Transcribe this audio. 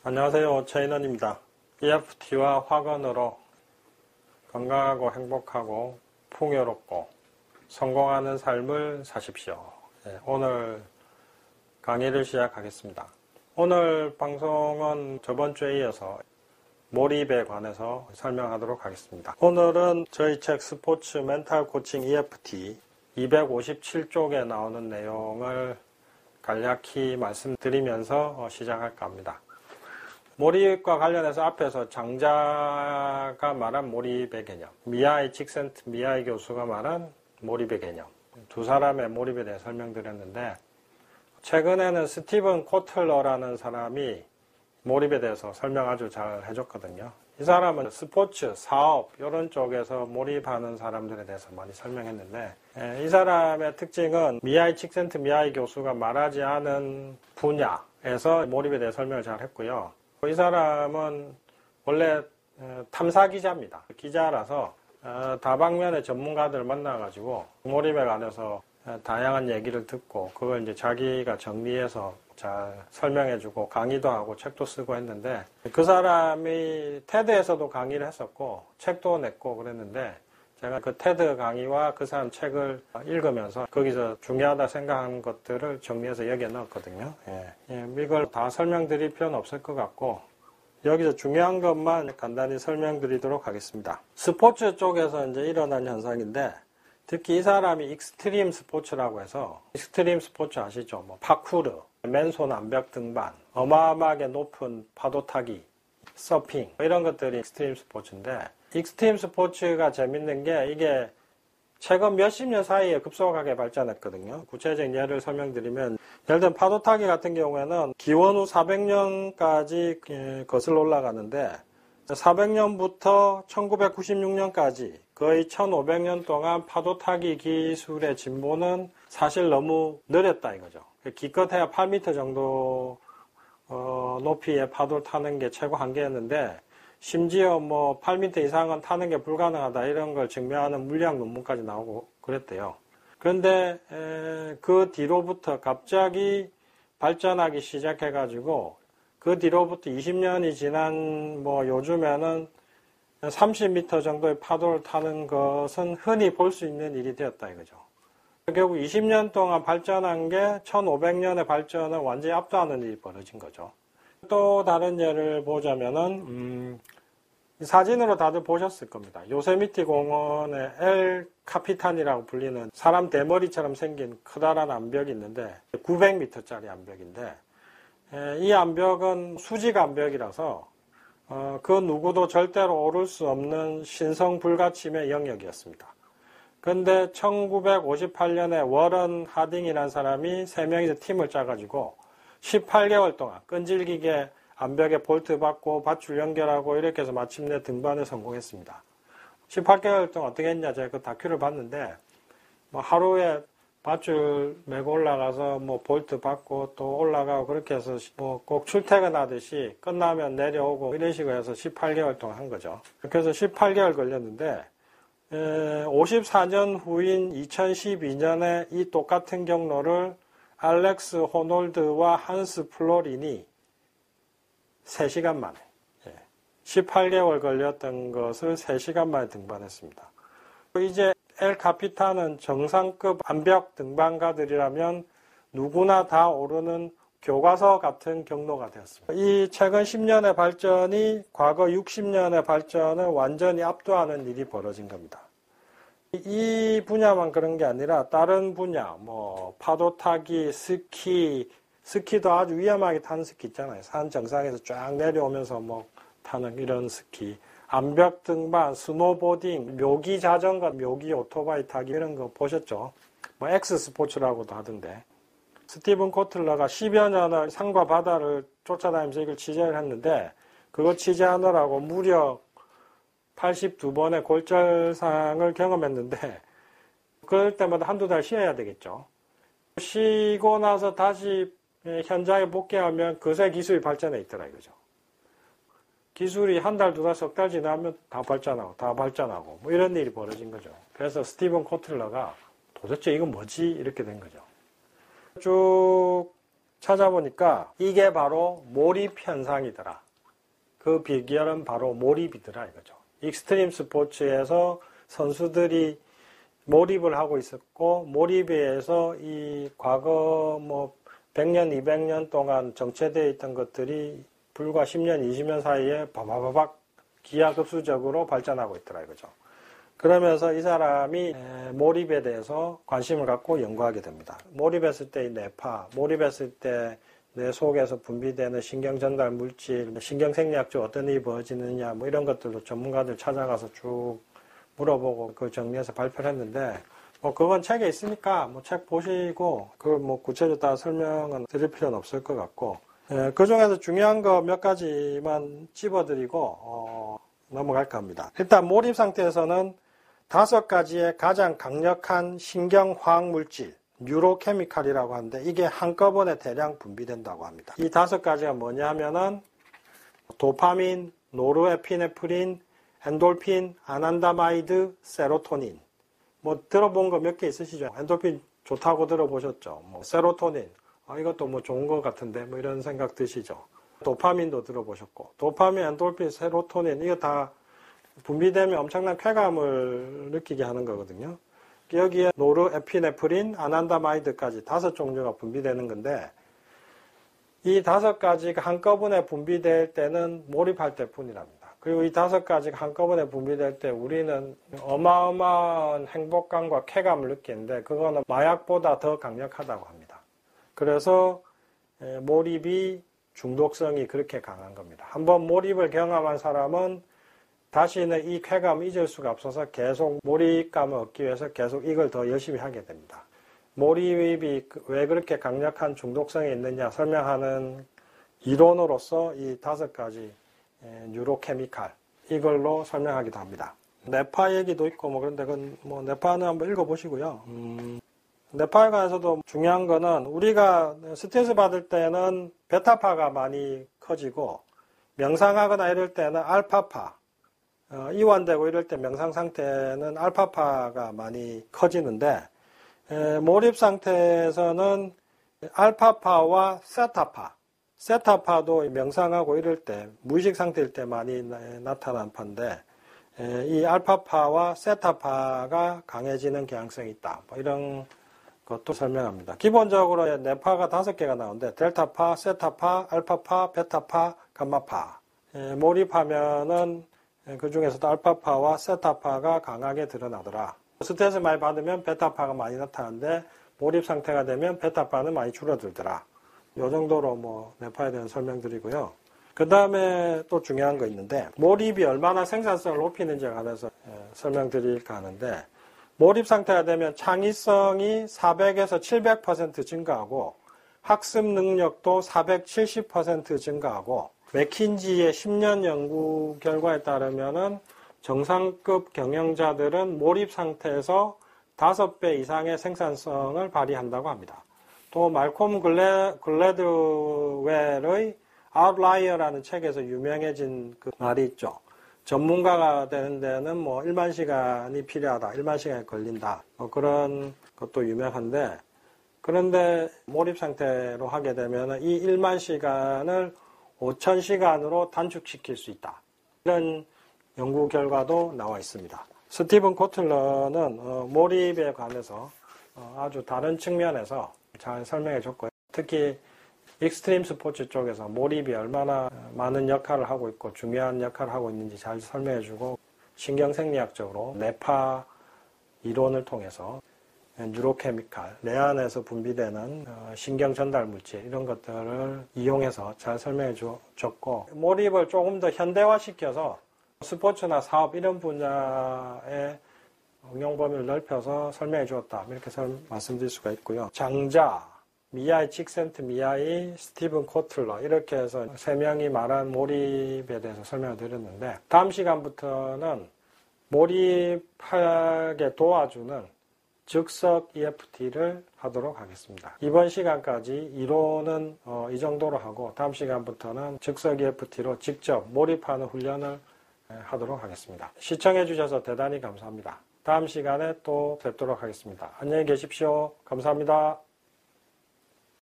안녕하세요. 최인원입니다. EFT와 화건으로 건강하고 행복하고 풍요롭고 성공하는 삶을 사십시오. 오늘 강의를 시작하겠습니다. 오늘 방송은 저번 주에 이어서 몰입에 관해서 설명하도록 하겠습니다. 오늘은 저희 책 스포츠 멘탈 코칭 EFT 257쪽에 나오는 내용을 간략히 말씀드리면서 시작할까 합니다. 몰입과 관련해서 앞에서 장자가 말한 몰입의 개념, 미하이 칙센트 미하이 교수가 말한 몰입의 개념, 두 사람의 몰입에 대해 설명드렸는데, 최근에는 스티븐 코틀러라는 사람이 몰입에 대해서 설명 아주 잘 해줬거든요. 이 사람은 스포츠, 사업 이런 쪽에서 몰입하는 사람들에 대해서 많이 설명했는데, 이 사람의 특징은 미하이 칙센트 미하이 교수가 말하지 않은 분야에서 몰입에 대해 설명을 잘 했고요. 이 사람은 원래 탐사 기자입니다. 기자라서 다방면의 전문가들을 만나가지고 몰입에 관해서 다양한 얘기를 듣고 그걸 이제 자기가 정리해서 잘 설명해주고 강의도 하고 책도 쓰고 했는데, 그 사람이 테드에서도 강의를 했었고 책도 냈고 그랬는데, 제가 그 테드 강의와 그 사람 책을 읽으면서 거기서 중요하다 생각한 것들을 정리해서 여기에 넣었거든요. 이걸 다 설명드릴 필요는 없을 것 같고 여기서 중요한 것만 간단히 설명드리도록 하겠습니다. 스포츠 쪽에서 이제 일어난 현상인데, 특히 이 사람이 익스트림 스포츠라고 해서, 익스트림 스포츠 아시죠? 뭐 파쿠르, 맨손 암벽 등반, 어마어마하게 높은 파도 타기, 서핑 이런 것들이 익스트림 스포츠인데, 익스트림 스포츠가 재밌는 게 이게 최근 몇십 년 사이에 급속하게 발전했거든요. 구체적인 예를 설명드리면, 예를 들면 파도 타기 같은 경우에는 기원 후 400년까지 거슬러 올라가는데, 400년부터 1996년까지 거의 1500년 동안 파도 타기 기술의 진보는 사실 너무 느렸다 이거죠. 기껏해야 8m 정도 높이의 파도를 타는 게 최고 한계였는데, 심지어 뭐 8m 이상은 타는 게 불가능하다 이런 걸 증명하는 물리학 논문까지 나오고 그랬대요. 그런데 그 뒤로부터 갑자기 발전하기 시작해가지고, 그 뒤로부터 20년이 지난 뭐 요즘에는 30m 정도의 파도를 타는 것은 흔히 볼 수 있는 일이 되었다 이거죠. 결국 20년 동안 발전한 게 1500년의 발전을 완전히 압도하는 일이 벌어진 거죠. 또 다른 예를 보자면은 사진으로 다들 보셨을 겁니다. 요세미티 공원의 엘 카피탄이라고 불리는 사람 대머리처럼 생긴 커다란 암벽이 있는데 900m짜리 암벽인데, 이 암벽은 수직 암벽이라서 그 누구도 절대로 오를 수 없는 신성 불가침의 영역이었습니다. 그런데 1958년에 워런 하딩이라는 사람이 3명이서 팀을 짜가지고 18개월 동안 끈질기게 암벽에 볼트 받고 밧줄 연결하고 이렇게 해서 마침내 등반에 성공했습니다. 18개월 동안 어떻게 했냐, 제가 그 다큐를 봤는데, 뭐 하루에 밧줄 메고 올라가서 뭐 볼트 받고 또 올라가고 그렇게 해서 뭐 꼭 출퇴근하듯이 끝나면 내려오고 이런 식으로 해서 18개월 동안 한 거죠. 그래서 18개월 걸렸는데, 54년 후인 2012년에 이 똑같은 경로를 알렉스 호놀드와 한스 플로린이 3시간 만에, 18개월 걸렸던 것을 3시간 만에 등반했습니다. 이제 엘 카피탄은 정상급 암벽 등반가들이라면 누구나 다 오르는 교과서 같은 경로가 되었습니다. 이 최근 10년의 발전이 과거 60년의 발전을 완전히 압도하는 일이 벌어진 겁니다. 이 분야만 그런 게 아니라 다른 분야, 뭐 파도 타기, 스키도 아주 위험하게 타는 스키 있잖아요. 산 정상에서 쫙 내려오면서 뭐 타는 이런 스키, 암벽 등반, 스노보딩, 묘기 자전거, 묘기 오토바이 타기 이런 거 보셨죠? 뭐 엑스 스포츠라고도 하던데. 스티븐 코틀러가 10여 년을 산과 바다를 쫓아다니면서 이걸 취재를 했는데, 그거 취재하느라고 무려 82번의 골절상을 경험했는데, 그럴 때마다 한두 달 쉬어야 되겠죠. 쉬고 나서 다시 현장에 복귀하면 그새 기술이 발전해 있더라 이거죠. 기술이 한 달, 두 달, 석 달 지나면 다 발전하고 뭐 이런 일이 벌어진 거죠. 그래서 스티븐 코틀러가 도대체 이건 뭐지? 이렇게 된 거죠. 쭉 찾아보니까 이게 바로 몰입 현상이더라. 그 비결은 바로 몰입이더라 이거죠. 익스트림 스포츠에서 선수들이 몰입을 하고 있었고, 몰입에 의해서 이 과거 100년, 200년 동안 정체되어 있던 것들이 불과 10년, 20년 사이에 바바바박 기하급수적으로 발전하고 있더라 이거죠. 그러면서 이 사람이 몰입에 대해서 관심을 갖고 연구하게 됩니다. 몰입했을 때의 뇌파, 몰입했을 때 뇌 속에서 분비되는 신경전달 물질, 신경생리학적 어떤 일이 벌어지느냐, 이런 것들도 전문가들 찾아가서 쭉 물어보고 그 정리해서 발표를 했는데, 그건 책에 있으니까 책 보시고 그걸 구체적으로 다 설명은 드릴 필요는 없을 것 같고, 그 중에서 중요한 거 몇 가지만 찝어드리고 넘어갈까 합니다. 일단 몰입 상태에서는 5가지의 가장 강력한 신경화학 물질, 뉴로케미칼이라고 하는데 이게 한꺼번에 대량 분비된다고 합니다. 이 5가지가 뭐냐 하면은 도파민, 노르에피네프린, 엔돌핀, 아난다마이드, 세로토닌. 들어본 거 몇 개 있으시죠? 엔돌핀 좋다고 들어보셨죠? 세로토닌. 이것도 좋은 것 같은데, 이런 생각 드시죠? 도파민도 들어보셨고. 도파민, 엔돌핀, 세로토닌, 이거 다 분비되면 엄청난 쾌감을 느끼게 하는 거거든요. 여기에 노르에피네프린, 아난다마이드까지 5종류가 분비되는 건데, 이 5가지가 한꺼번에 분비될 때는 몰입할 때 뿐이랍니다. 그리고 이 5가지가 한꺼번에 분비될 때 우리는 어마어마한 행복감과 쾌감을 느끼는데, 그거는 마약보다 더 강력하다고 합니다. 그래서 몰입이 중독성이 그렇게 강한 겁니다. 한번 몰입을 경험한 사람은 다시는 이 쾌감을 잊을 수가 없어서 계속 몰입감을 얻기 위해서 계속 이걸 더 열심히 하게 됩니다. 몰입이 왜 그렇게 강력한 중독성이 있느냐 설명하는 이론으로서 이 5가지 뉴로케미칼, 이걸로 설명하기도 합니다. 뇌파 얘기도 있고 그런데 그건 뇌파는 한번 읽어보시고요. 뇌파에 관해서도 중요한 거는 우리가 스트레스 받을 때는 베타파가 많이 커지고, 명상하거나 이럴 때는 알파파, 이완되고 이럴 때 명상 상태는 알파파가 많이 커지는데, 몰입 상태에서는 알파파와 세타파도 명상하고 이럴 때, 무의식 상태일 때 많이 나타난 파인데, 이 알파파와 세타파가 강해지는 경향성이 있다. 이런 것도 설명합니다. 기본적으로 뇌파가 5개가 나오는데, 델타파, 세타파, 알파파, 베타파, 감마파. 몰입하면은 그 중에서도 알파파와 세타파가 강하게 드러나더라. 스트레스 많이 받으면 베타파가 많이 나타나는데, 몰입 상태가 되면 베타파는 많이 줄어들더라. 이 정도로 뇌파에 대한 설명드리고요. 그 다음에 또 중요한 거 있는데, 몰입이 얼마나 생산성을 높이는지에 관해서 설명드릴까 하는데, 몰입 상태가 되면 창의성이 400에서 700% 증가하고, 학습 능력도 470% 증가하고, 맥킨지의 10년 연구 결과에 따르면은 정상급 경영자들은 몰입 상태에서 5배 이상의 생산성을 발휘한다고 합니다. 또 말콤 글래드웰의 아웃라이어라는 책에서 유명해진 그 말이 있죠. 전문가가 되는 데는 1만 시간이 필요하다. 1만 시간이 걸린다. 그런 것도 유명한데, 그런데 몰입 상태로 하게 되면 이 1만 시간을 5,000시간으로 단축시킬 수 있다. 이런 연구 결과도 나와 있습니다. 스티븐 코틀러는 몰입에 관해서 아주 다른 측면에서 잘 설명해 줬고요. 특히 익스트림 스포츠 쪽에서 몰입이 얼마나 많은 역할을 하고 있고 중요한 역할을 하고 있는지 잘 설명해 주고, 신경생리학적으로 뇌파 이론을 통해서 뉴로케미칼, 뇌 안에서 분비되는 신경전달 물질, 이런 것들을 이용해서 잘 설명해 줬고, 몰입을 조금 더 현대화시켜서 스포츠나 사업 이런 분야의 응용 범위를 넓혀서 설명해 주었다. 이렇게 말씀드릴 수가 있고요. 장자, 미야이 칙센트, 미야이, 스티븐 코틀러, 이렇게 해서 3명이 말한 몰입에 대해서 설명을 드렸는데, 다음 시간부터는 몰입하게 도와주는 즉석 EFT를 하도록 하겠습니다. 이번 시간까지 이론은 이 정도로 하고, 다음 시간부터는 즉석 EFT로 직접 몰입하는 훈련을 하도록 하겠습니다. 시청해 주셔서 대단히 감사합니다. 다음 시간에 또 뵙도록 하겠습니다. 안녕히 계십시오. 감사합니다.